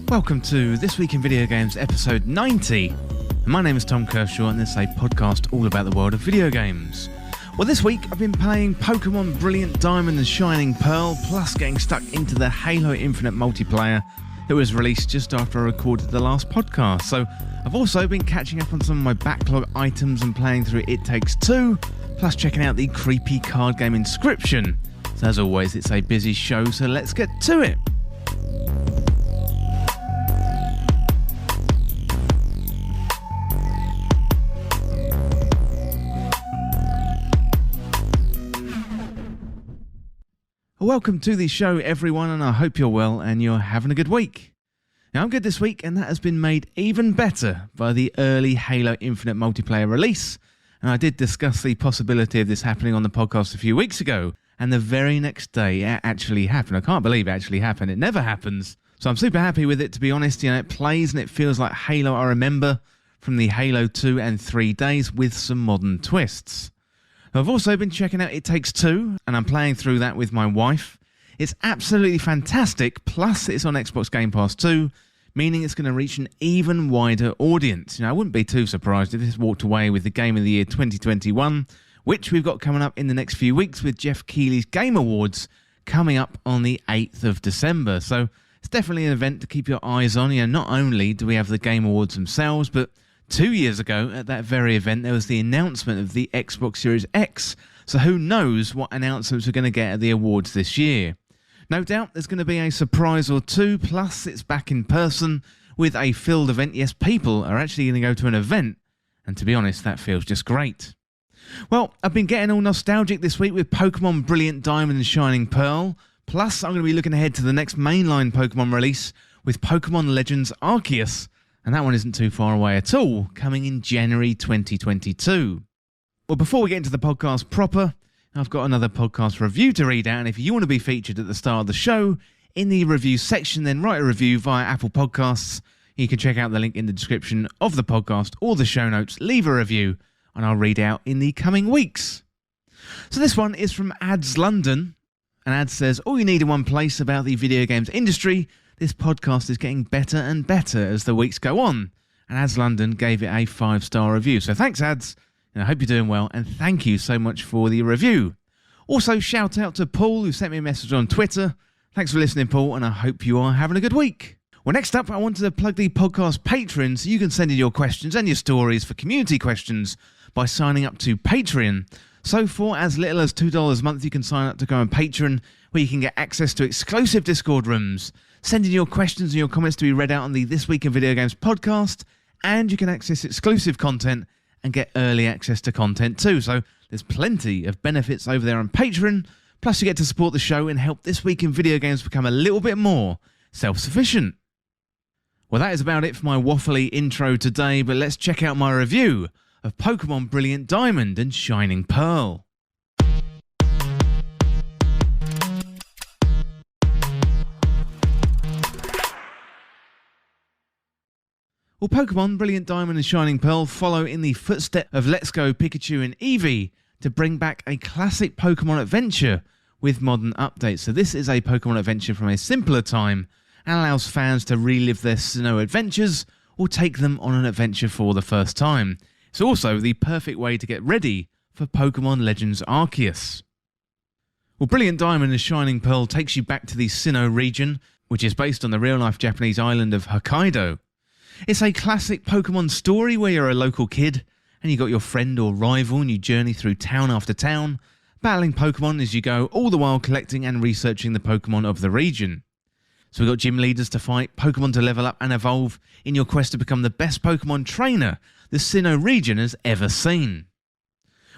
Welcome to This Week in Video Games episode 90. My name is Tom Kershaw and this is a podcast all about the world of video games. Well, this week I've been playing Pokémon Brilliant Diamond and Shining Pearl, plus getting stuck into the Halo Infinite multiplayer that was released just after I recorded the last podcast. So I've also been catching up on some of my backlog items and playing through It Takes Two, plus checking out the creepy card game Inscryption. So as always, it's a busy show, so let's get to it. Welcome to the show, everyone, and I hope you're well and you're having a good week. Now, I'm good this week, and that has been made even better by the early Halo Infinite multiplayer release. And I did discuss the possibility of this happening on the podcast a few weeks ago, and the very next day it actually happened. I can't believe it actually happened. It never happens. So I'm super happy with it, to be honest. You know, it plays and it feels like Halo I remember from the Halo 2 and 3 days with some modern twists. I've also been checking out It Takes Two, and I'm playing through that with my wife. It's absolutely fantastic, plus it's on Xbox Game Pass too, meaning it's going to reach an even wider audience. You know, I wouldn't be too surprised if this walked away with the Game of the Year 2021, which we've got coming up in the next few weeks with Jeff Keighley's Game Awards coming up on the 8th of December. So it's definitely an event to keep your eyes on. You know, not only do we have the Game Awards themselves, but 2 years ago, at that very event, there was the announcement of the Xbox Series X, so who knows what announcements we're going to get at the awards this year. No doubt there's going to be a surprise or two, plus it's back in person with a filled event. Yes, people are actually going to go to an event, and to be honest, that feels just great. Well, I've been getting all nostalgic this week with Pokémon Brilliant Diamond and Shining Pearl, plus I'm going to be looking ahead to the next mainline Pokémon release with Pokémon Legends Arceus. And that one isn't too far away at all, coming in January 2022. Well, before we get into the podcast proper, I've got another podcast review to read out, and if you want to be featured at the start of the show, in the review section, then write a review via Apple Podcasts. You can check out the link in the description of the podcast or the show notes, leave a review, and I'll read out in the coming weeks. So this one is from Ads London, and Ads says, all you need in one place about the video games industry. This podcast is getting better and better as the weeks go on. And Ads London gave it a 5-star review. So thanks, Ads. And I hope you're doing well. And thank you so much for the review. Also, shout out to Paul, who sent me a message on Twitter. Thanks for listening, Paul. And I hope you are having a good week. Well, next up, I wanted to plug the podcast Patreon so you can send in your questions and your stories for community questions by signing up to Patreon. So for as little as $2 a month, you can sign up to go on Patreon, where you can get access to exclusive Discord rooms, send in your questions and your comments to be read out on the This Week in Video Games podcast, and you can access exclusive content and get early access to content too. So there's plenty of benefits over there on Patreon, plus you get to support the show and help This Week in Video Games become a little bit more self-sufficient. Well, that is about it for my waffly intro today, but let's check out my review of Pokémon Brilliant Diamond and Shining Pearl. Well, Pokémon Brilliant Diamond and Shining Pearl follow in the footsteps of Let's Go Pikachu and Eevee to bring back a classic Pokémon adventure with modern updates. So this is a Pokémon adventure from a simpler time and allows fans to relive their Sinnoh adventures or take them on an adventure for the first time. It's also the perfect way to get ready for Pokémon Legends Arceus. Well, Brilliant Diamond and Shining Pearl takes you back to the Sinnoh region, which is based on the real-life Japanese island of Hokkaido. It's a classic Pokémon story where you're a local kid and you got your friend or rival and you journey through town after town, battling Pokémon as you go, all the while collecting and researching the Pokémon of the region. So we've got gym leaders to fight, Pokémon to level up and evolve in your quest to become the best Pokémon trainer the Sinnoh region has ever seen.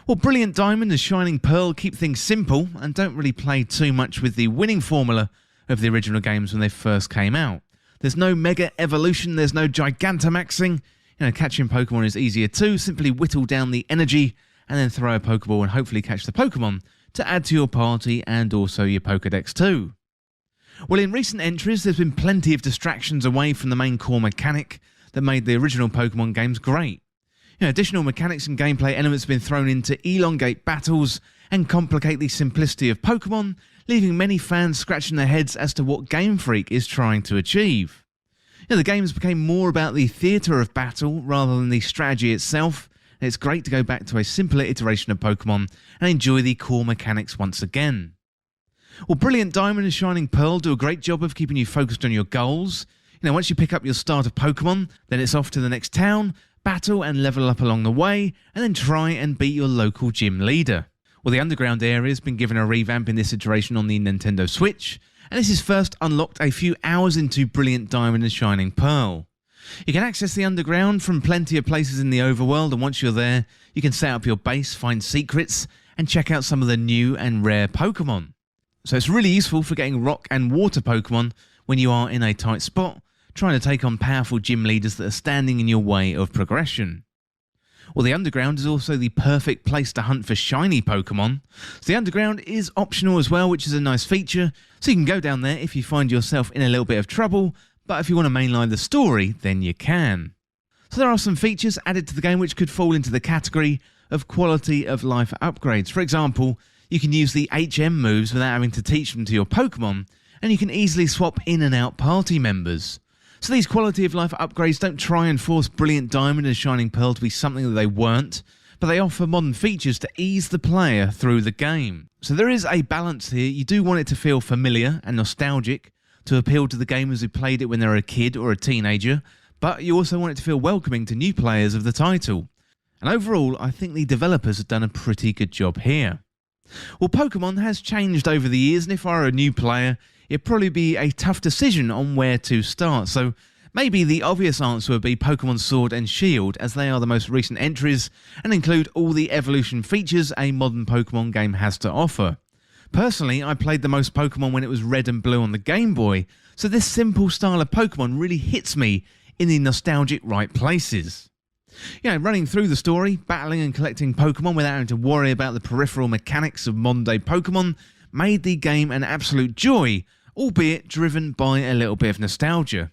Well, Brilliant Diamond and Shining Pearl keep things simple and don't really play too much with the winning formula of the original games when they first came out. There's no mega evolution, there's no Gigantamaxing. You know, catching Pokemon is easier too. Simply whittle down the energy and then throw a Pokeball and hopefully catch the Pokemon to add to your party and also your Pokedex too. Well, in recent entries, there's been plenty of distractions away from the main core mechanic that made the original Pokemon games great. You know, additional mechanics and gameplay elements have been thrown in to elongate battles and complicate the simplicity of Pokemon, leaving many fans scratching their heads as to what Game Freak is trying to achieve. The games became more about the theatre of battle rather than the strategy itself, and it's great to go back to a simpler iteration of Pokémon and enjoy the core mechanics once again. Well, Brilliant Diamond and Shining Pearl do a great job of keeping you focused on your goals. Once you pick up your starter Pokémon, then it's off to the next town, battle and level up along the way, and then try and beat your local gym leader. Well, the underground area has been given a revamp in this iteration on the Nintendo Switch, and this is first unlocked a few hours into Brilliant Diamond and Shining Pearl. You can access the underground from plenty of places in the overworld, and once you're there, you can set up your base, find secrets, and check out some of the new and rare Pokémon. So it's really useful for getting rock and water Pokémon when you are in a tight spot, trying to take on powerful gym leaders that are standing in your way of progression. Well, the underground is also the perfect place to hunt for shiny Pokémon. So the underground is optional as well, which is a nice feature, so you can go down there if you find yourself in a little bit of trouble, but if you want to mainline the story, then you can. So there are some features added to the game which could fall into the category of quality of life upgrades. For example, you can use the HM moves without having to teach them to your Pokémon, and you can easily swap in and out party members. So these quality of life upgrades don't try and force Brilliant Diamond and Shining Pearl to be something that they weren't, but they offer modern features to ease the player through the game. So there is a balance here. You do want it to feel familiar and nostalgic to appeal to the gamers who played it when they were a kid or a teenager, but you also want it to feel welcoming to new players of the title. And overall, I think the developers have done a pretty good job here. Well, Pokémon has changed over the years, and if I were a new player, it'd probably be a tough decision on where to start. So maybe the obvious answer would be Pokémon Sword and Shield, as they are the most recent entries and include all the evolution features a modern Pokémon game has to offer. Personally, I played the most Pokémon when it was Red and Blue on the Game Boy, so this simple style of Pokémon really hits me in the nostalgic right places. Running through the story, battling and collecting Pokémon without having to worry about the peripheral mechanics of modern day Pokémon made the game an absolute joy, albeit driven by a little bit of nostalgia.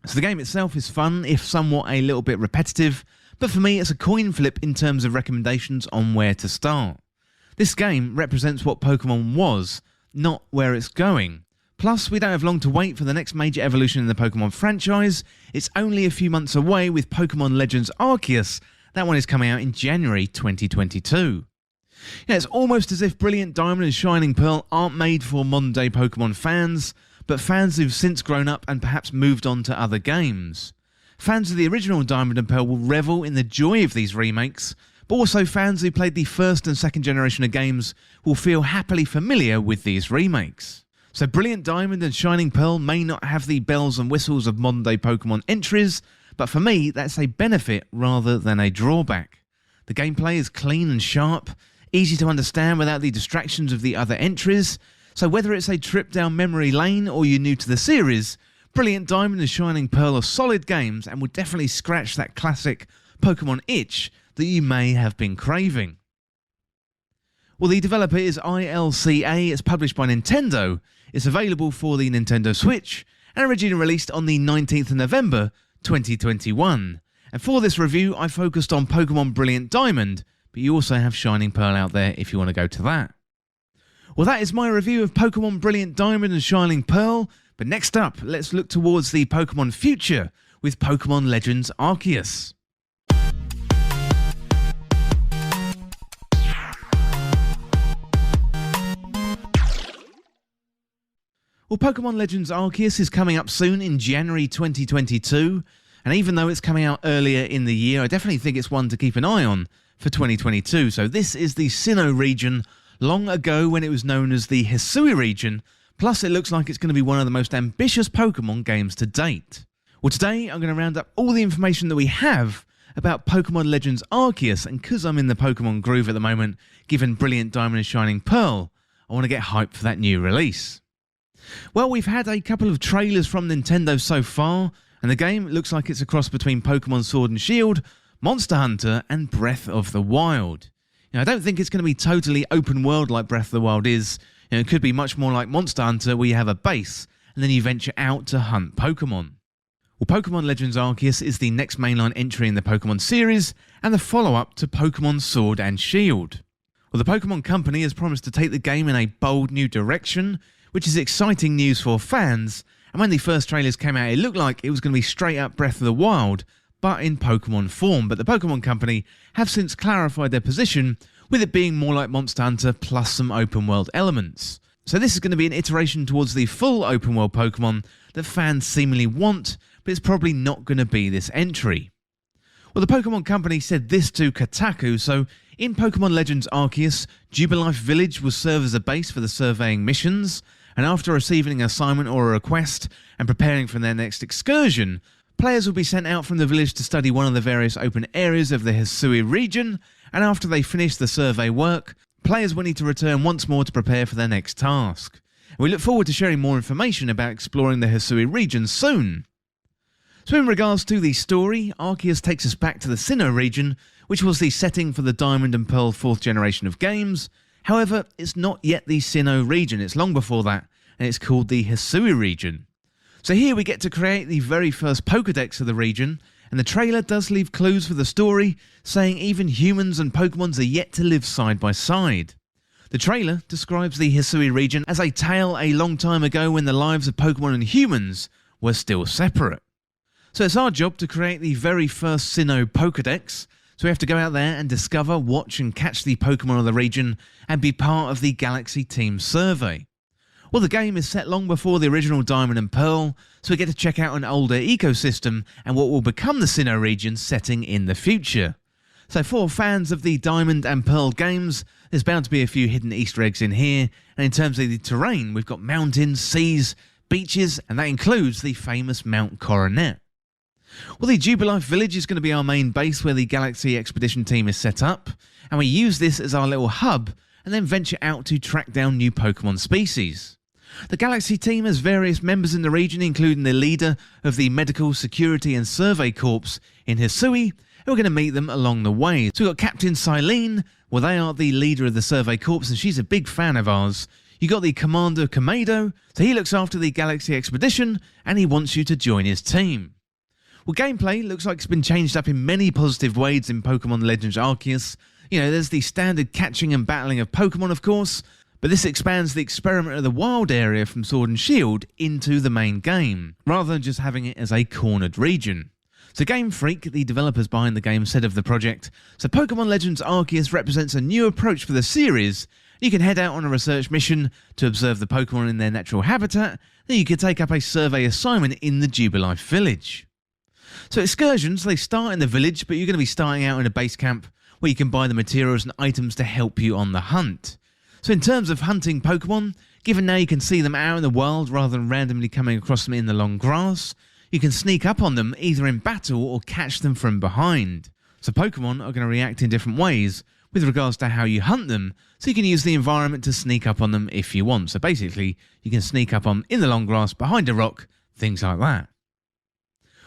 So the game itself is fun, if somewhat a little bit repetitive, but for me it's a coin flip in terms of recommendations on where to start. This game represents what Pokémon was, not where it's going. Plus, we don't have long to wait for the next major evolution in the Pokémon franchise. It's only a few months away with Pokémon Legends Arceus. That one is coming out in January 2022. It's almost as if Brilliant Diamond and Shining Pearl aren't made for modern day Pokémon fans, but fans who've since grown up and perhaps moved on to other games. Fans of the original Diamond and Pearl will revel in the joy of these remakes, but also fans who played the first and second generation of games will feel happily familiar with these remakes. So Brilliant Diamond and Shining Pearl may not have the bells and whistles of modern day Pokémon entries, but for me that's a benefit rather than a drawback. The gameplay is clean and sharp, easy to understand without the distractions of the other entries, so whether it's a trip down memory lane or you're new to the series, Brilliant Diamond and Shining Pearl are solid games and will definitely scratch that classic Pokémon itch that you may have been craving. Well, the developer is ILCA, it's published by Nintendo, it's available for the Nintendo Switch, and originally released on the 19th of November 2021. And for this review, I focused on Pokémon Brilliant Diamond, but you also have Shining Pearl out there if you want to go to that. Well, that is my review of Pokémon Brilliant Diamond and Shining Pearl, but next up, let's look towards the Pokémon future with Pokémon Legends Arceus. Well, Pokémon Legends Arceus is coming up soon in January 2022, and even though it's coming out earlier in the year, I definitely think it's one to keep an eye on for 2022. So this is the Sinnoh region, long ago when it was known as the Hisui region, plus it looks like it's going to be one of the most ambitious Pokémon games to date. Well, today I'm going to round up all the information that we have about Pokémon Legends Arceus, and because I'm in the Pokémon groove at the moment, given Brilliant Diamond and Shining Pearl, I want to get hyped for that new release. Well, we've had a couple of trailers from Nintendo so far, and the game looks like it's a cross between Pokémon Sword and Shield, Monster Hunter, and Breath of the Wild. I don't think it's going to be totally open world like Breath of the Wild is. It could be much more like Monster Hunter, where you have a base, and then you venture out to hunt Pokémon. Well, Pokémon Legends Arceus is the next mainline entry in the Pokémon series, and the follow-up to Pokémon Sword and Shield. Well, the Pokémon Company has promised to take the game in a bold new direction, which is exciting news for fans, And when the first trailers came out, it looked like it was going to be straight up Breath of the Wild, but in Pokémon form. But the Pokémon Company have since clarified their position, with it being more like Monster Hunter plus some open world elements. So this is going to be an iteration towards the full open world Pokémon that fans seemingly want, but it's probably not going to be this entry. Well, the Pokémon Company said this to Kotaku. So in Pokémon Legends Arceus, Jubilife Village will serve as a base for the surveying missions, and after receiving an assignment or a request and preparing for their next excursion, players will be sent out from the village to study one of the various open areas of the Hisui region, and after they finish the survey work, players will need to return once more to prepare for their next task. And we look forward to sharing more information about exploring the Hisui region soon. So in regards to the story, Arceus takes us back to the Sinnoh region, which was the setting for the Diamond and Pearl 4th generation of games. However, it's not yet the Sinnoh region, it's long before that, and it's called the Hisui region. So here we get to create the very first Pokédex of the region, and the trailer does leave clues for the story, saying even humans and Pokémons are yet to live side by side. The trailer describes the Hisui region as a tale a long time ago when the lives of Pokémon and humans were still separate. So it's our job to create the very first Sinnoh Pokédex, so we have to go out there and discover, watch and catch the Pokémon of the region and be part of the Galaxy Team survey. Well, the game is set long before the original Diamond and Pearl, so we get to check out an older ecosystem and what will become the Sinnoh region setting in the future. So for fans of the Diamond and Pearl games, there's bound to be a few hidden Easter eggs in here, and in terms of the terrain, we've got mountains, seas, beaches, and that includes the famous Mount Coronet. Well, the Jubilife Village is going to be our main base where the Galaxy Expedition team is set up, and we use this as our little hub and then venture out to track down new Pokémon species. The Galaxy team has various members in the region, including the leader of the Medical, Security and Survey Corps in Hisui, and we're going to meet them along the way. So we've got Captain Silene, well they are the leader of the Survey Corps and she's a big fan of ours. You got the Commander Kamado, so he looks after the Galaxy Expedition and he wants you to join his team. Well, gameplay looks like it's been changed up in many positive ways in Pokémon Legends Arceus. You know, there's the standard catching and battling of Pokémon, of course, but this expands the Experiment of the Wild area from Sword and Shield into the main game, rather than just having it as a cornered region. So Game Freak, the developers behind the game, said of the project, so Pokémon Legends Arceus represents a new approach for the series. You can head out on a research mission to observe the Pokémon in their natural habitat, then you can take up a survey assignment in the Jubilife Village. So excursions, they start in the village, but you're going to be starting out in a base camp where you can buy the materials and items to help you on the hunt. So in terms of hunting Pokemon, given now you can see them out in the wild rather than randomly coming across them in the long grass, you can sneak up on them either in battle or catch them from behind. So Pokemon are going to react in different ways with regards to how you hunt them, so you can use the environment to sneak up on them if you want. So basically, you can sneak up on them in the long grass, behind a rock, things like that.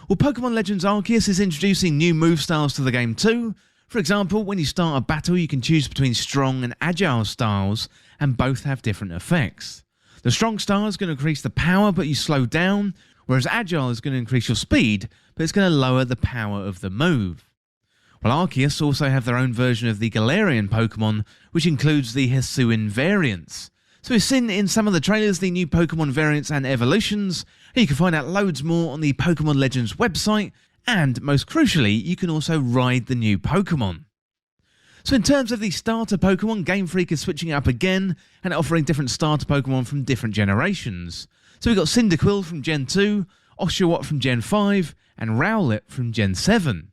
Well, Pokémon Legends Arceus is introducing new move styles to the game too. For example, when you start a battle, you can choose between strong and agile styles, and both have different effects. The strong style is going to increase the power, but you slow down, whereas agile is going to increase your speed, but it's going to lower the power of the move. Well, Arceus also have their own version of the Galarian Pokemon, which includes the Hisuian variants. So we've seen in some of the trailers the new Pokemon variants and evolutions, and you can find out loads more on the Pokemon Legends website, and most crucially, you can also ride the new Pokemon. So in terms of the starter Pokemon, Game Freak is switching it up again and offering different starter Pokemon from different generations. So we've got Cyndaquil from Gen 2, Oshawott from Gen 5, and Rowlet from Gen 7.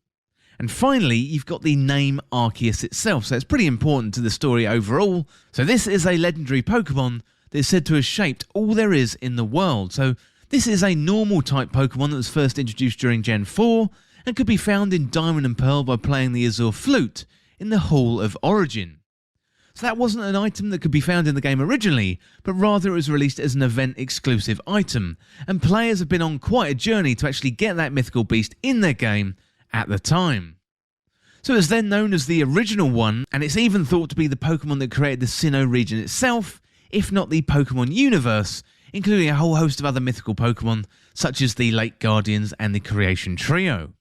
And finally, you've got the name Arceus itself, so it's pretty important to the story overall. So this is a legendary Pokemon that is said to have shaped all there is in the world. So this is a normal type Pokemon that was first introduced during Gen 4 and could be found in Diamond and Pearl by playing the Azure Flute in the Hall of Origin. So that wasn't an item that could be found in the game originally, but rather it was released as an event exclusive item, and players have been on quite a journey to actually get that mythical beast in their game at the time. So it was then known as the original one, and it's even thought to be the Pokemon that created the Sinnoh region itself, if not the Pokemon universe, including a whole host of other mythical Pokemon, such as the Lake Guardians and the Creation Trio.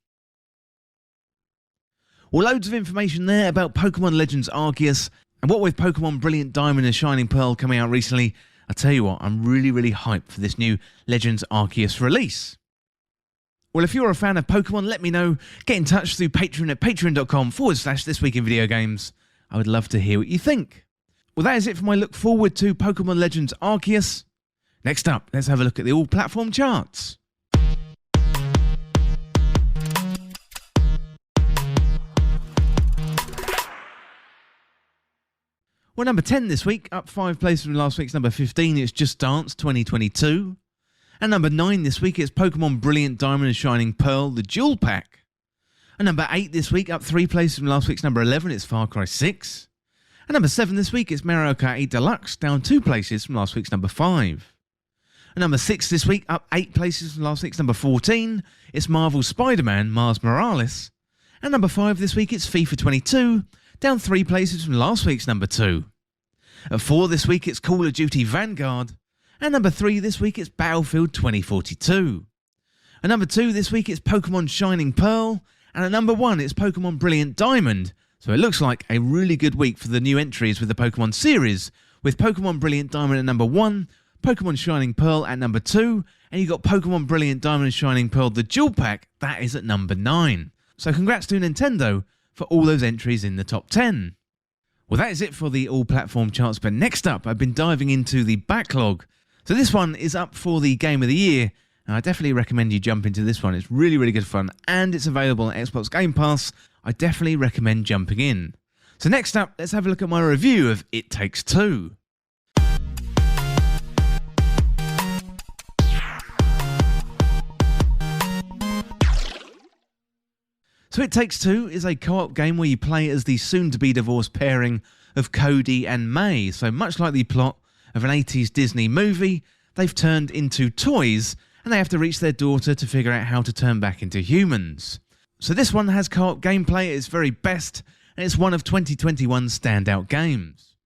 Well, loads of information there about Pokemon Legends Arceus, and what with Pokemon Brilliant Diamond and Shining Pearl coming out recently, I tell you what, I'm really hyped for this new Legends Arceus release. Well, if you're a fan of Pokemon, let me know. Get in touch through Patreon at patreon.com/thisweekinvideogames. I would love to hear what you think. Well, that is it for my look forward to Pokemon Legends Arceus. Next up, let's have a look at the all-platform charts. Well, number 10 this week, up 5 places from last week's number 15, it's Just Dance 2022. And number 9 this week, it's Pokemon Brilliant Diamond and Shining Pearl, the Dual Pack. And number 8 this week, up 3 places from last week's number 11, it's Far Cry 6. And number 7 this week, it's Mario Kart 8 Deluxe, down 2 places from last week's number 5. And number 6 this week, up 8 places from last week's number 14, it's Marvel Spider-Man Miles Morales. And number 5 this week, it's FIFA 22, down 3 places from last week's number 2. At 4 this week, it's Call of Duty Vanguard. And number 3 this week, it's Battlefield 2042. At number 2 this week, it's Pokemon Shining Pearl. And at number 1, it's Pokemon Brilliant Diamond. So it looks like a really good week for the new entries with the Pokemon series, with Pokemon Brilliant Diamond at number 1, Pokemon Shining Pearl at number 2, and you've got Pokemon Brilliant Diamond and Shining Pearl, the Dual Pack, that is at number 9. So congrats to Nintendo for all those entries in the top 10. Well, that is it for the all-platform charts, but next up, I've been diving into the backlog. So this one is up for the Game of the Year, and I definitely recommend you jump into this one. It's really good fun, and it's available on Xbox Game Pass. I definitely recommend jumping in. So next up, let's have a look at my review of It Takes Two. So It Takes Two is a co-op game where you play as the soon-to-be-divorced pairing of Cody and May. So much like the plot of an 80s Disney movie, they've turned into toys, and they have to reach their daughter to figure out how to turn back into humans. So this one has co-op gameplay at its very best, and it's one of 2021's standout games.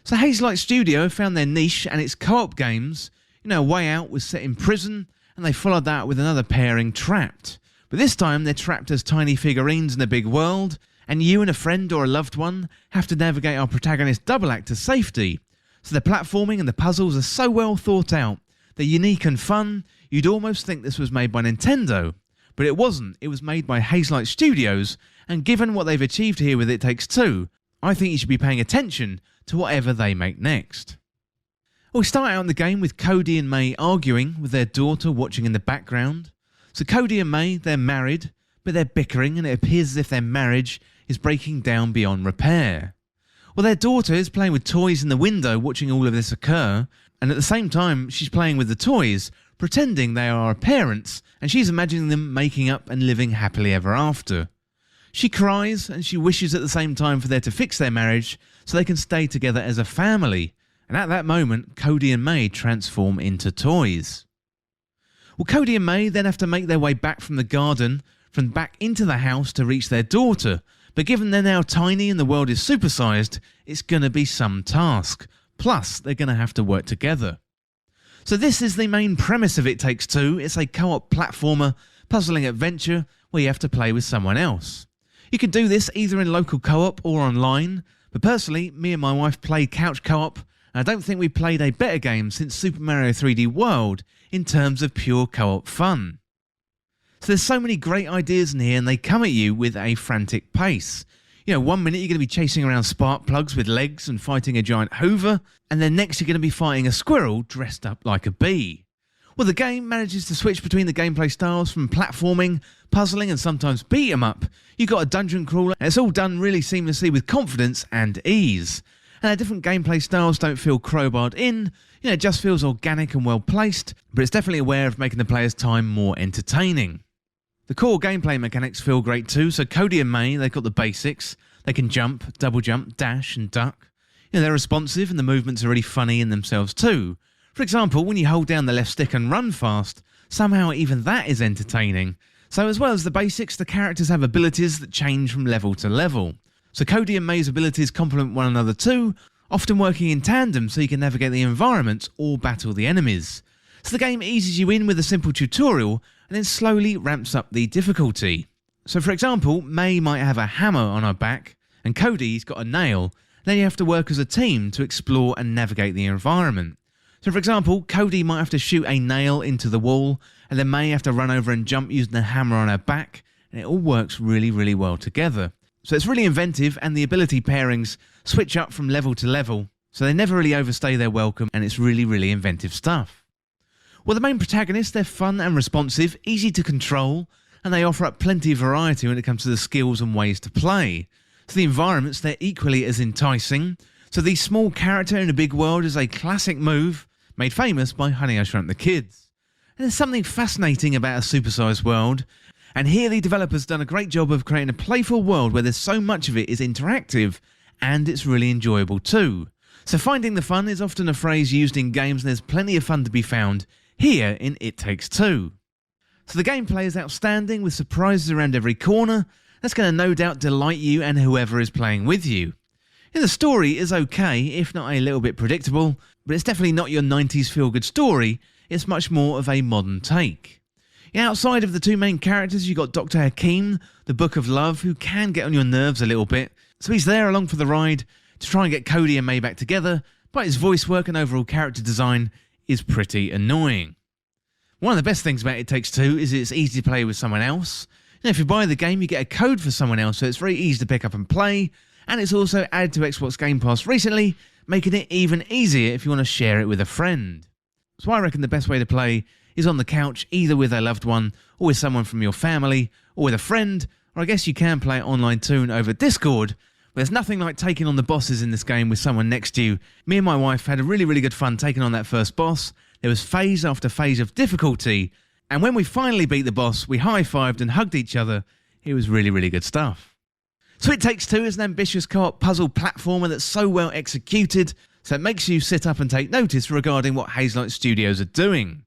So Hazelight Studio found their niche, and its co-op games, Way Out was set in prison, and they followed that with another pairing, Trapped. But this time they're trapped as tiny figurines in a big world, and you and a friend or a loved one have to navigate our protagonist's double act to safety. So the platforming and the puzzles are so well thought out, they're unique and fun, you'd almost think this was made by Nintendo. But it wasn't, it was made by Hazelight Studios, and given what they've achieved here with It Takes Two, I think you should be paying attention to whatever they make next. We start out in the game with Cody and May arguing, with their daughter watching in the background. So Cody and May, they're married, but they're bickering, and it appears as if their marriage is breaking down beyond repair. Well, their daughter is playing with toys in the window watching all of this occur, and at the same time she's playing with the toys, pretending they are her parents, and she's imagining them making up and living happily ever after. She cries, and she wishes at the same time for them to fix their marriage so they can stay together as a family, and at that moment Cody and May transform into toys. Well, Cody and May then have to make their way back from the garden, from back into the house to reach their daughter, but given they're now tiny and the world is supersized, it's going to be some task. Plus, they're going to have to work together. So this is the main premise of It Takes Two. It's a co-op platformer, puzzling adventure where you have to play with someone else. You can do this either in local co-op or online, but personally, me and my wife played couch co-op, and I don't think we've played a better game since Super Mario 3D World in terms of pure co-op fun. So there's so many great ideas in here, and they come at you with a frantic pace. 1 minute you're going to be chasing around spark plugs with legs and fighting a giant hoover, and then next you're going to be fighting a squirrel dressed up like a bee. Well, the game manages to switch between the gameplay styles from platforming, puzzling, and sometimes beat 'em up. You've got a dungeon crawler, and it's all done really seamlessly with confidence and ease. And the different gameplay styles don't feel crowbarred in, it just feels organic and well placed, but it's definitely aware of making the player's time more entertaining. The core gameplay mechanics feel great too, so Cody and May, they've got the basics. They can jump, double jump, dash and duck. They're responsive, and the movements are really funny in themselves too. For example, when you hold down the left stick and run fast, somehow even that is entertaining. So as well as the basics, the characters have abilities that change from level to level. So Cody and May's abilities complement one another too, often working in tandem so you can navigate the environment or battle the enemies. So the game eases you in with a simple tutorial and then slowly ramps up the difficulty. So for example, May might have a hammer on her back and Cody's got a nail, Then you have to work as a team to explore and navigate the environment. So for example, Cody might have to shoot a nail into the wall, and then May have to run over and jump using a hammer on her back, and it all works really, really well together. So it's really inventive, and the ability pairings switch up from level to level, so they never really overstay their welcome, and it's really, really inventive stuff. Well, the main protagonists, they're fun and responsive, easy to control, and they offer up plenty of variety when it comes to the skills and ways to play. So the environments, they're equally as enticing. So the small character in a big world is a classic move, made famous by Honey, I Shrunk the Kids. And there's something fascinating about a supersized world, and here the developers done a great job of creating a playful world where there's so much of it is interactive, and it's really enjoyable too. So finding the fun is often a phrase used in games, and there's plenty of fun to be found here in It Takes Two. So the gameplay is outstanding with surprises around every corner. That's going to no doubt delight you and whoever is playing with you. And the story is okay, if not a little bit predictable, but it's definitely not your 90s feel-good story, it's much more of a modern take. Outside of the two main characters, you got Dr. Hakim, the Book of Love, who can get on your nerves a little bit, so he's there along for the ride to try and get Cody and May back together, but his voice work and overall character design is pretty annoying. One of the best things about It Takes Two is it's easy to play with someone else. If you buy the game, you get a code for someone else, so it's very easy to pick up and play, and it's also added to Xbox Game Pass recently, making it even easier if you want to share it with a friend. So I reckon the best way to play is on the couch, either with a loved one, or with someone from your family, or with a friend, or I guess you can play it online too and over Discord. But there's nothing like taking on the bosses in this game with someone next to you. Me and my wife had a really, really good fun taking on that first boss. There was phase after phase of difficulty, and when we finally beat the boss, we high-fived and hugged each other. It was really, really good stuff. So It Takes Two is an ambitious co-op puzzle platformer that's so well executed, so it makes you sit up and take notice regarding what Hazelight Studios are doing.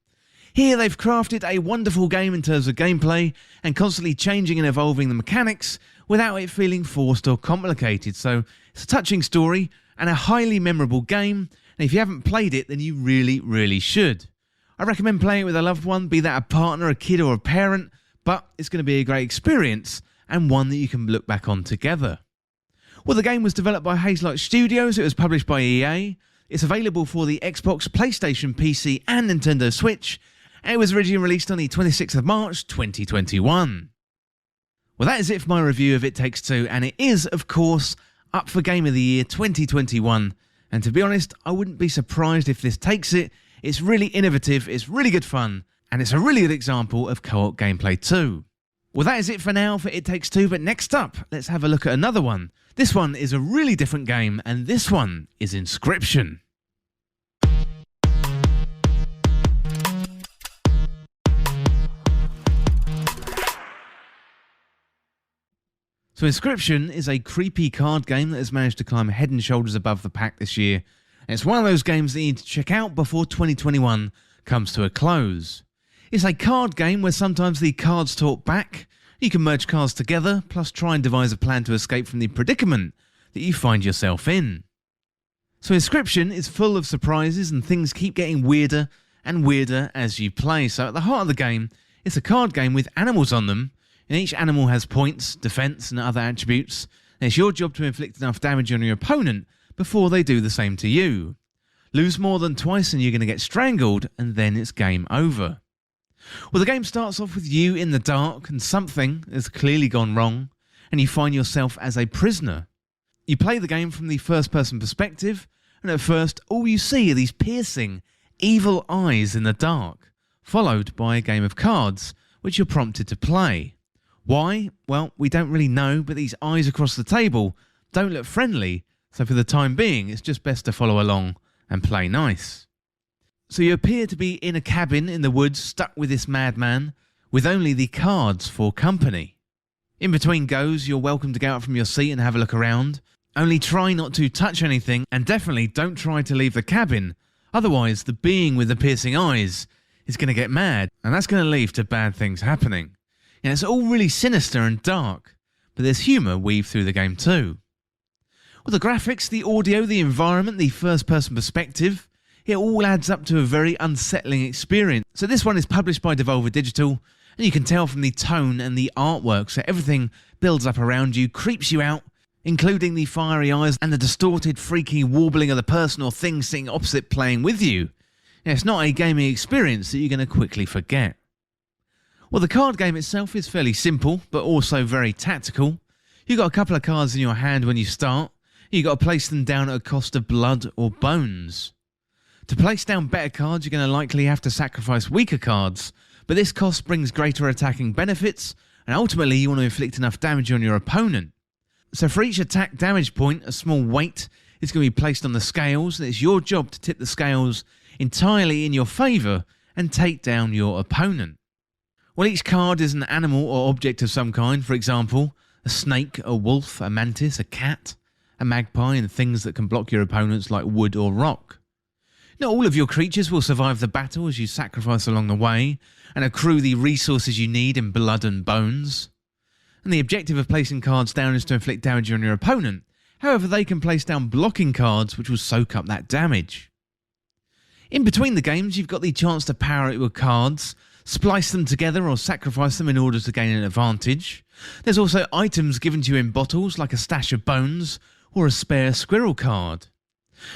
Here they've crafted a wonderful game in terms of gameplay, and constantly changing and evolving the mechanics without it feeling forced or complicated. So it's a touching story and a highly memorable game, and if you haven't played it, then you really, really should. I recommend playing it with a loved one, be that a partner, a kid or a parent, but it's going to be a great experience and one that you can look back on together. Well, the game was developed by Hazelight Studios, it was published by EA, it's available for the Xbox, PlayStation, PC and Nintendo Switch, and it was originally released on the 26th of March 2021. Well, that is it for my review of It Takes Two, and it is, of course, up for Game of the Year 2021, and to be honest, I wouldn't be surprised if this takes it. It's really innovative, it's really good fun, and it's a really good example of co-op gameplay too. Well, that is it for now for It Takes Two, but next up, let's have a look at another one. This one is a really different game, and this one is Inscryption. So Inscryption is a creepy card game that has managed to climb head and shoulders above the pack this year. And it's one of those games that you need to check out before 2021 comes to a close. It's a card game where sometimes the cards talk back, you can merge cards together, plus try and devise a plan to escape from the predicament that you find yourself in. So Inscryption is full of surprises and things keep getting weirder and weirder as you play. So at the heart of the game, it's a card game with animals on them, and each animal has points, defense and other attributes, and it's your job to inflict enough damage on your opponent before they do the same to you. Lose more than twice and you're going to get strangled, and then it's game over. Well, the game starts off with you in the dark and something has clearly gone wrong, and you find yourself as a prisoner. You play the game from the first person perspective, and at first all you see are these piercing, evil eyes in the dark, followed by a game of cards, which you're prompted to play. Why? Well, we don't really know, but these eyes across the table don't look friendly, so for the time being, it's just best to follow along and play nice. So you appear to be in a cabin in the woods stuck with this madman, with only the cards for company. In between goes, you're welcome to get out from your seat and have a look around. Only try not to touch anything, and definitely don't try to leave the cabin, otherwise the being with the piercing eyes is going to get mad, and that's going to lead to bad things happening. And it's all really sinister and dark, but there's humour weaved through the game too. Well, the graphics, the audio, the environment, the first-person perspective, it all adds up to a very unsettling experience. So this one is published by Devolver Digital, and you can tell from the tone and the artwork, so everything builds up around you, creeps you out, including the fiery eyes and the distorted, freaky warbling of the person or thing sitting opposite playing with you. It's not a gaming experience that you're going to quickly forget. Well, the card game itself is fairly simple, but also very tactical. You've got a couple of cards in your hand when you start. You've got to place them down at a cost of blood or bones. To place down better cards, you're going to likely have to sacrifice weaker cards, but this cost brings greater attacking benefits, and ultimately you want to inflict enough damage on your opponent. So for each attack damage point, a small weight is going to be placed on the scales, and it's your job to tip the scales entirely in your favour and take down your opponent. Well, each card is an animal or object of some kind, for example, a snake, a wolf, a mantis, a cat, a magpie, and things that can block your opponents like wood or rock. Not all of your creatures will survive the battle as you sacrifice along the way and accrue the resources you need in blood and bones. And the objective of placing cards down is to inflict damage on your opponent. However, they can place down blocking cards which will soak up that damage. In between the games, you've got the chance to power it with cards, splice them together or sacrifice them in order to gain an advantage. There's also items given to you in bottles like a stash of bones or a spare squirrel card.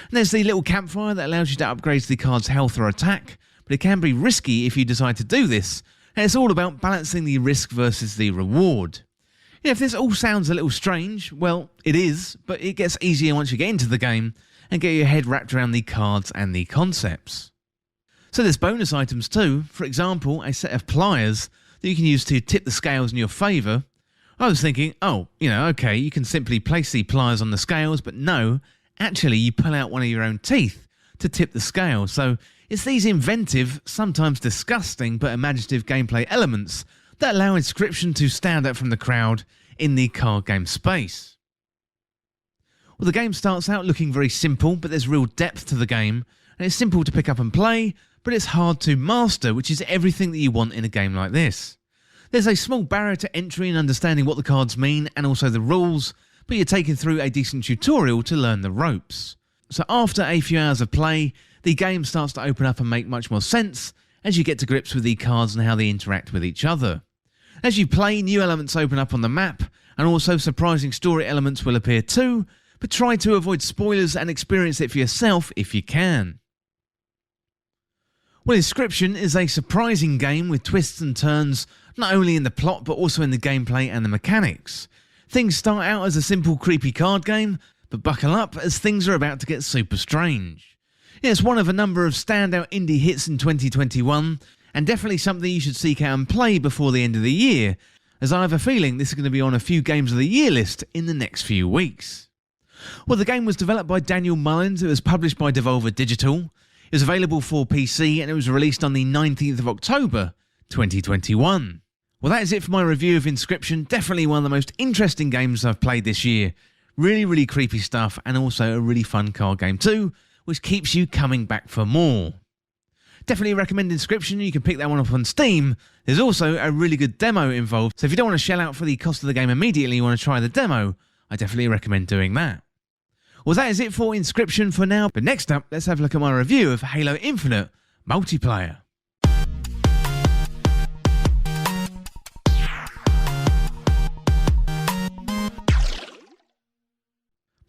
And there's the little campfire that allows you to upgrade the card's health or attack, but it can be risky if you decide to do this, and it's all about balancing the risk versus the reward. If this all sounds a little strange, well, it is, but it gets easier once you get into the game and get your head wrapped around the cards and the concepts. So there's bonus items too, for example, a set of pliers that you can use to tip the scales in your favour. I was thinking, okay, you can simply place the pliers on the scales, but no, actually you pull out one of your own teeth to tip the scale. So it's these inventive, sometimes disgusting but imaginative gameplay elements that allow Inscryption to stand out from the crowd in the card game space. Well, the game starts out looking very simple, but there's real depth to the game, and it's simple to pick up and play, but it's hard to master, which is everything that you want in a game like this. There's a small barrier to entry in understanding what the cards mean and also the rules, but you're taken through a decent tutorial to learn the ropes. So after a few hours of play, the game starts to open up and make much more sense as you get to grips with the cards and how they interact with each other. As you play, new elements open up on the map, and also surprising story elements will appear too, but try to avoid spoilers and experience it for yourself if you can. Well, Inscryption is a surprising game with twists and turns, not only in the plot but also in the gameplay and the mechanics. Things start out as a simple creepy card game, but buckle up as things are about to get super strange. It's one of a number of standout indie hits in 2021, and definitely something you should seek out and play before the end of the year, as I have a feeling this is going to be on a few Games of the Year list in the next few weeks. Well, the game was developed by Daniel Mullins, it was published by Devolver Digital, it was available for PC, and it was released on the 19th of October 2021. Well, that is it for my review of Inscryption. Definitely one of the most interesting games I've played this year. Really, really creepy stuff, and also a really fun card game too, which keeps you coming back for more. Definitely recommend Inscryption. You can pick that one up on Steam. There's also a really good demo involved, so if you don't want to shell out for the cost of the game immediately, you want to try the demo, I definitely recommend doing that. Well, that is it for Inscryption for now, but next up, let's have a look at my review of Halo Infinite Multiplayer.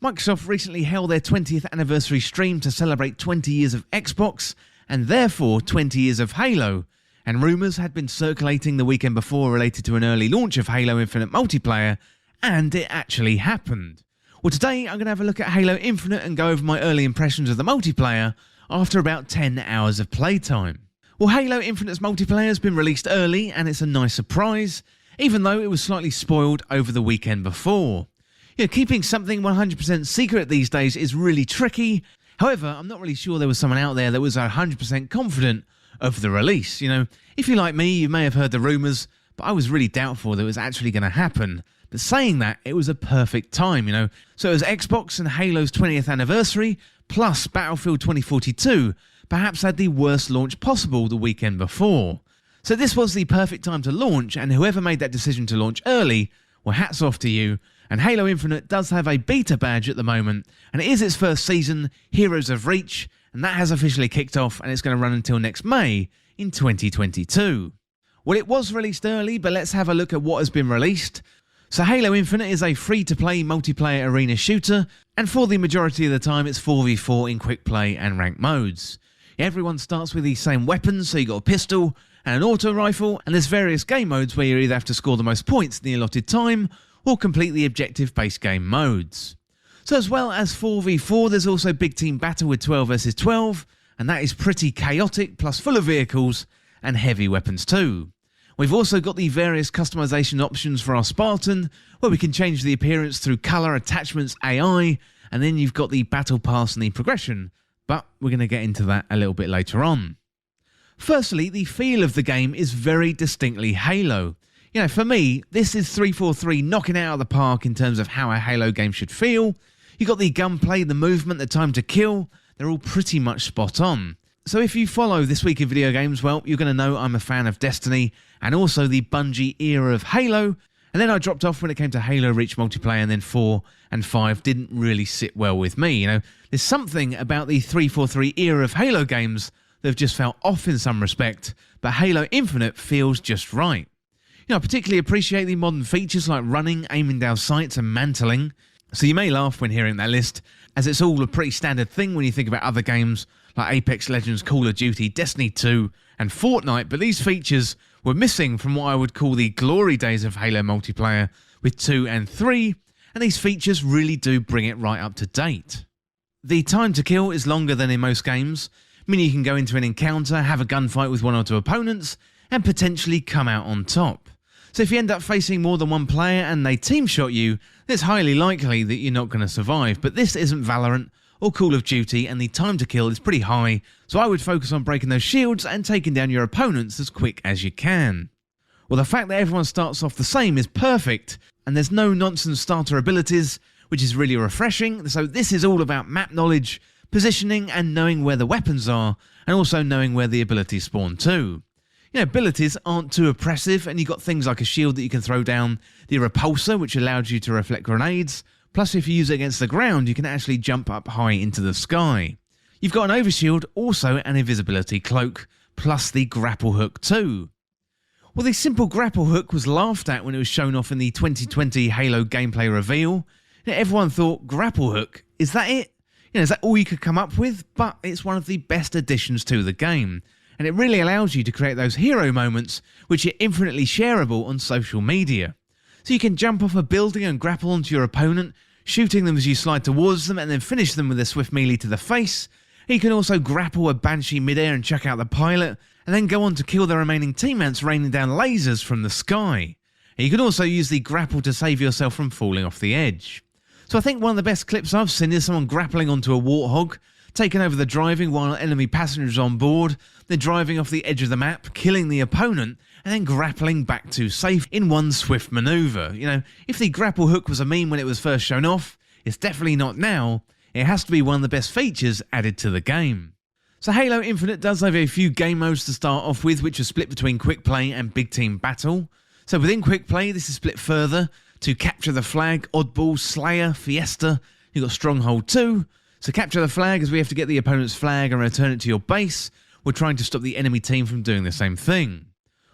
Microsoft recently held their 20th anniversary stream to celebrate 20 years of Xbox and therefore 20 years of Halo, and rumours had been circulating the weekend before related to an early launch of Halo Infinite Multiplayer, and it actually happened. Well, today I'm going to have a look at Halo Infinite and go over my early impressions of the multiplayer after about 10 hours of playtime. Well, Halo Infinite's multiplayer has been released early and it's a nice surprise, even though it was slightly spoiled over the weekend before. Keeping something 100% secret these days is really tricky. However, I'm not really sure there was someone out there that was 100% confident of the release. If you're like me, you may have heard the rumours, but I was really doubtful that it was actually going to happen. But saying that, it was a perfect time, So it was Xbox and Halo's 20th anniversary, plus Battlefield 2042, perhaps had the worst launch possible the weekend before. So this was the perfect time to launch, and whoever made that decision to launch early, well, hats off to you. And Halo Infinite does have a beta badge at the moment, and it is its first season, Heroes of Reach, and that has officially kicked off, and it's going to run until next May in 2022. Well, it was released early, but let's have a look at what has been released. So Halo Infinite is a free-to-play multiplayer arena shooter, and for the majority of the time it's 4v4 in quick play and ranked modes. Everyone starts with the same weapons, so you've got a pistol and an auto rifle, and there's various game modes where you either have to score the most points in the allotted time or complete the objective-based game modes. So as well as 4v4, there's also big team battle with 12 versus 12, and that is pretty chaotic, plus full of vehicles and heavy weapons too. We've also got the various customization options for our Spartan, where we can change the appearance through colour, attachments, AI, and then you've got the battle pass and the progression, but we're going to get into that a little bit later on. Firstly, the feel of the game is very distinctly Halo. You know, for me, this is 343 knocking it out of the park in terms of how a Halo game should feel. You've got the gunplay, the movement, the time to kill, they're all pretty much spot on. So if you follow This Week in Video Games, well, you're going to know I'm a fan of Destiny and also the Bungie era of Halo, and then I dropped off when it came to Halo Reach multiplayer, and then 4 and 5 didn't really sit well with me. You know, there's something about the 343 era of Halo games that have just felt off in some respect, but Halo Infinite feels just right. You know, I particularly appreciate the modern features like running, aiming down sights and mantling. So you may laugh when hearing that list, as it's all a pretty standard thing when you think about other games like Apex Legends, Call of Duty, Destiny 2 and Fortnite, but these features were missing from what I would call the glory days of Halo multiplayer with 2 and 3, and these features really do bring it right up to date. The time to kill is longer than in most games, meaning you can go into an encounter, have a gunfight with one or two opponents, and potentially come out on top. So if you end up facing more than one player and they team shot you, it's highly likely that you're not going to survive, but this isn't Valorant or Call of Duty, and the time to kill is pretty high, so I would focus on breaking those shields and taking down your opponents as quick as you can. Well, the fact that everyone starts off the same is perfect, and there's no nonsense starter abilities, which is really refreshing. So this is all about map knowledge, positioning, and knowing where the weapons are, and also knowing where the abilities spawn too. You know, abilities aren't too oppressive, and you've got things like a shield that you can throw down, the repulsor, which allows you to reflect grenades, plus if you use it against the ground, you can actually jump up high into the sky. You've got an overshield, also an invisibility cloak, plus the grapple hook too. Well, the simple grapple hook was laughed at when it was shown off in the 2020 Halo gameplay reveal. You know, everyone thought, grapple hook, is that it? You know, is that all you could come up with? But it's one of the best additions to the game, and it really allows you to create those hero moments which are infinitely shareable on social media. So you can jump off a building and grapple onto your opponent, shooting them as you slide towards them, and then finish them with a swift melee to the face. You can also grapple a Banshee midair and chuck out the pilot, and then go on to kill the remaining teammates raining down lasers from the sky. And you can also use the grapple to save yourself from falling off the edge. So I think one of the best clips I've seen is someone grappling onto a warthog, taking over the driving while enemy passengers on board, then driving off the edge of the map, killing the opponent, and then grappling back to safe in one swift maneuver. You know, if the grapple hook was a meme when it was first shown off, it's definitely not now. It has to be one of the best features added to the game. So Halo Infinite does have a few game modes to start off with, which are split between quick play and big team battle. So within quick play, this is split further to Capture the Flag, Oddball, Slayer, Fiesta. You've got Stronghold 2. So Capture the Flag is where you have to get the opponent's flag and return it to your base. We're trying to stop the enemy team from doing the same thing.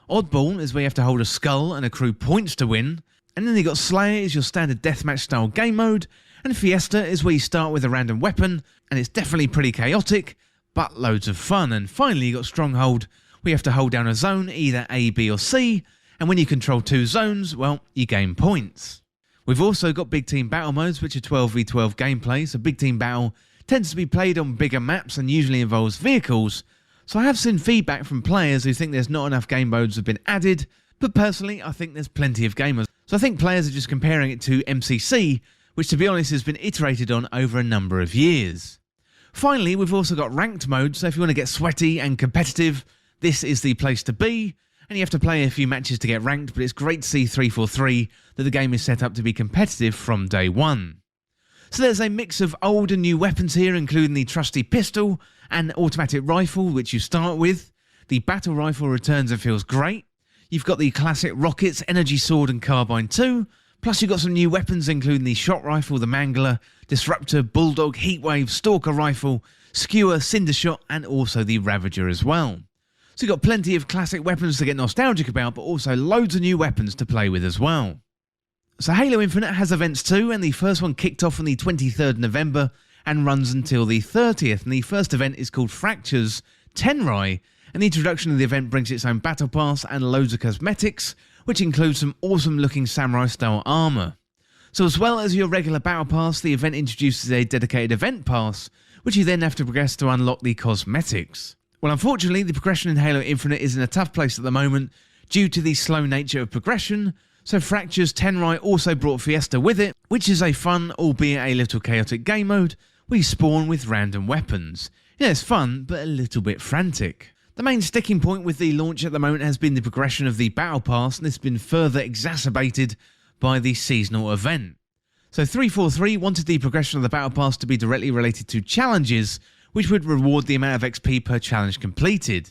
Oddball is where you have to hold a skull and accrue points to win. And then you've got Slayer is your standard deathmatch style game mode. And Fiesta is where you start with a random weapon, and it's definitely pretty chaotic, but loads of fun. And finally you've got Stronghold, where you have to hold down a zone, either A, B or C, and when you control 2 zones, well, you gain points. We've also got big team battle modes, which are 12v12 gameplay, so big team battle tends to be played on bigger maps and usually involves vehicles. So I have seen feedback from players who think there's not enough game modes have been added, but personally I think there's plenty of game modes. So I think players are just comparing it to MCC, which to be honest has been iterated on over a number of years. Finally, we've also got ranked mode, so if you want to get sweaty and competitive, this is the place to be, and you have to play a few matches to get ranked, but it's great to see 343 that the game is set up to be competitive from day one. So there's a mix of old and new weapons here, including the trusty pistol and automatic rifle, which you start with. The battle rifle returns and feels great. You've got the classic rockets, energy sword and carbine too. Plus you've got some new weapons, including the shot rifle, the mangler, disruptor, bulldog, heatwave, stalker rifle, skewer, cinder shot, and also the ravager as well. So you've got plenty of classic weapons to get nostalgic about, but also loads of new weapons to play with as well. So Halo Infinite has events too, and the first one kicked off on the 23rd November and runs until the 30th, and the first event is called Fractures Tenrai, and the introduction of the event brings its own battle pass and loads of cosmetics, which includes some awesome looking samurai style armour. So as well as your regular battle pass, the event introduces a dedicated event pass, which you then have to progress to unlock the cosmetics. Well, unfortunately, the progression in Halo Infinite is in a tough place at the moment due to the slow nature of progression, so Fractures Tenrai also brought Fiesta with it, which is a fun, albeit a little chaotic game mode, where you spawn with random weapons. Yeah, it's fun, but a little bit frantic. The main sticking point with the launch at the moment has been the progression of the Battle Pass, and this has been further exacerbated by the seasonal event. So 343 wanted the progression of the Battle Pass to be directly related to challenges, which would reward the amount of XP per challenge completed.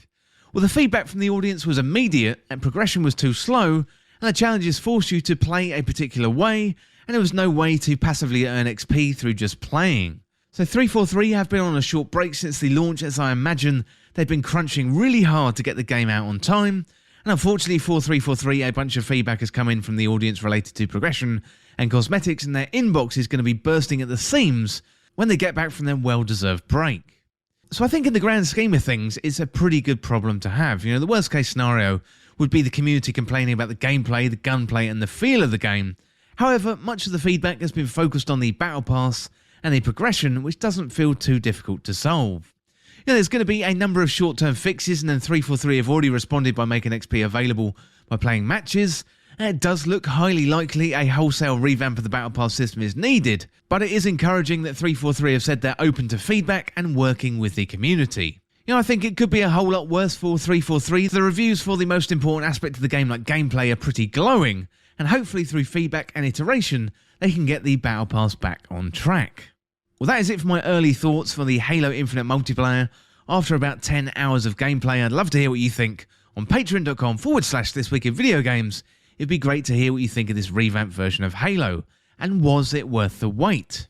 Well, the feedback from the audience was immediate, and progression was too slow, and the challenges forced you to play a particular way, and there was no way to passively earn XP through just playing. So 343 have been on a short break since the launch, as I imagine they've been crunching really hard to get the game out on time, and unfortunately for 343 a bunch of feedback has come in from the audience related to progression and cosmetics, and their inbox is going to be bursting at the seams when they get back from their well-deserved break. So I think in the grand scheme of things, it's a pretty good problem to have. You know, the worst case scenario would be the community complaining about the gameplay, the gunplay and the feel of the game. However, much of the feedback has been focused on the battle pass and the progression, which doesn't feel too difficult to solve. You know, there's going to be a number of short-term fixes, and then 343 have already responded by making XP available by playing matches. And it does look highly likely a wholesale revamp of the Battle Pass system is needed, but it is encouraging that 343 have said they're open to feedback and working with the community. You know, I think it could be a whole lot worse for 343. The reviews for the most important aspect of the game, like gameplay, are pretty glowing, and hopefully through feedback and iteration, they can get the Battle Pass back on track. Well, that is it for my early thoughts for the Halo Infinite multiplayer. After about 10 hours of gameplay, I'd love to hear what you think on patreon.com/This Week in Video Games. It'd be great to hear what you think of this revamped version of Halo, and was it worth the wait?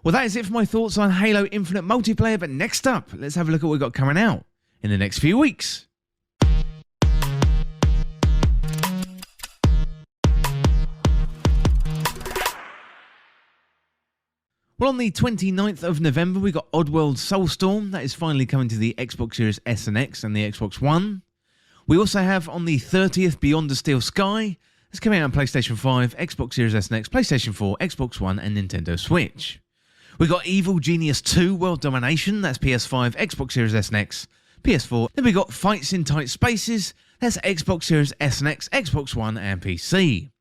Well, that is it for my thoughts on Halo Infinite multiplayer, but next up, let's have a look at what we've got coming out in the next few weeks. Well, on the 29th of November, we got Oddworld Soulstorm. That is finally coming to the Xbox Series S and X and the Xbox One. We also have on the 30th Beyond the Steel Sky. It's coming out on PlayStation 5, Xbox Series S and X, PlayStation 4, Xbox One and Nintendo Switch. We got Evil Genius 2 World Domination. That's PS5, Xbox Series S and X, PS4. Then we got Fights in Tight Spaces. That's Xbox Series S and X, Xbox One and PC.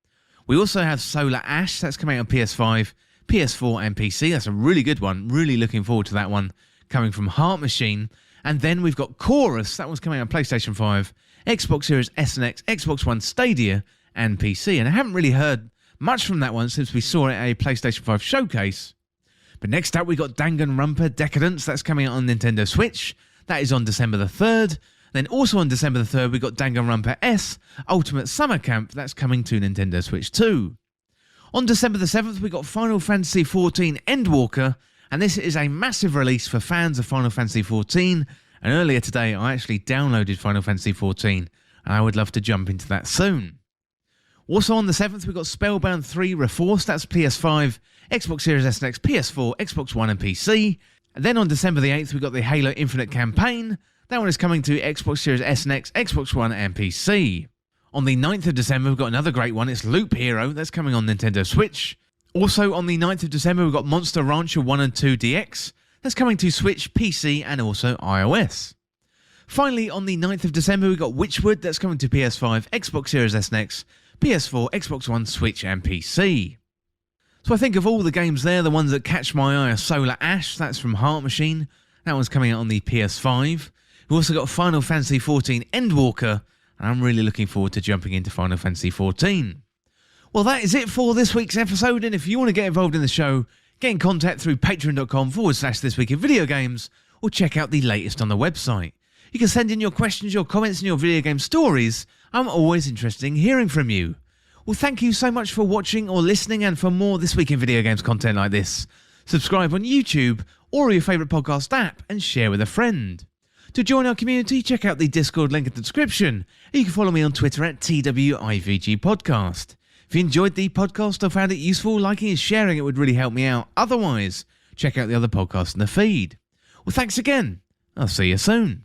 We also have Solar Ash. That's coming out on PS5, PS4 and PC. That's a really good one. Really looking forward to that one, coming from Heart Machine. And then we've got Chorus. That one's coming out on PlayStation 5, Xbox Series S and X, Xbox One, Stadia and PC. And I haven't really heard much from that one since we saw it at a PlayStation 5 showcase. But next up we got Danganronpa Decadence. That's coming out on Nintendo Switch. That is on December the 3rd. Then also on December the 3rd we got Danganronpa S Ultimate Summer Camp. That's coming to Nintendo Switch too. On December the 7th we got Final Fantasy XIV Endwalker. And this is a massive release for fans of Final Fantasy XIV. And earlier today, I actually downloaded Final Fantasy XIV, and I would love to jump into that soon. Also on the 7th, we've got Spellbound 3 Reforced. That's PS5, Xbox Series S and X, PS4, Xbox One and PC. And then on December the 8th, we've got the Halo Infinite campaign. That one is coming to Xbox Series S and X, Xbox One and PC. On the 9th of December, we've got another great one. It's Loop Hero. That's coming on Nintendo Switch. Also on the 9th of December, we've got Monster Rancher 1 and 2 DX. That's coming to Switch, PC and also iOS. Finally, on the 9th of December, we've got Witchwood. That's coming to PS5, Xbox Series S and X, PS4, Xbox One, Switch and PC. So I think of all the games there, the ones that catch my eye are Solar Ash. That's from Heart Machine. That one's coming out on the PS5. We've also got Final Fantasy XIV Endwalker. And I'm really looking forward to jumping into Final Fantasy XIV. Well, that is it for this week's episode. And if you want to get involved in the show, get in contact through patreon.com/This Week in Video Games, or check out the latest on the website. You can send in your questions, your comments and your video game stories. I'm always interested in hearing from you. Well, thank you so much for watching or listening, and for more This Week in Video Games content like this, subscribe on YouTube or your favourite podcast app and share with a friend. To join our community, check out the Discord link in the description. You can follow me on Twitter at TWIVG Podcast. If you enjoyed the podcast or found it useful, liking and sharing it would really help me out. Otherwise, check out the other podcasts in the feed. Well, thanks again. I'll see you soon.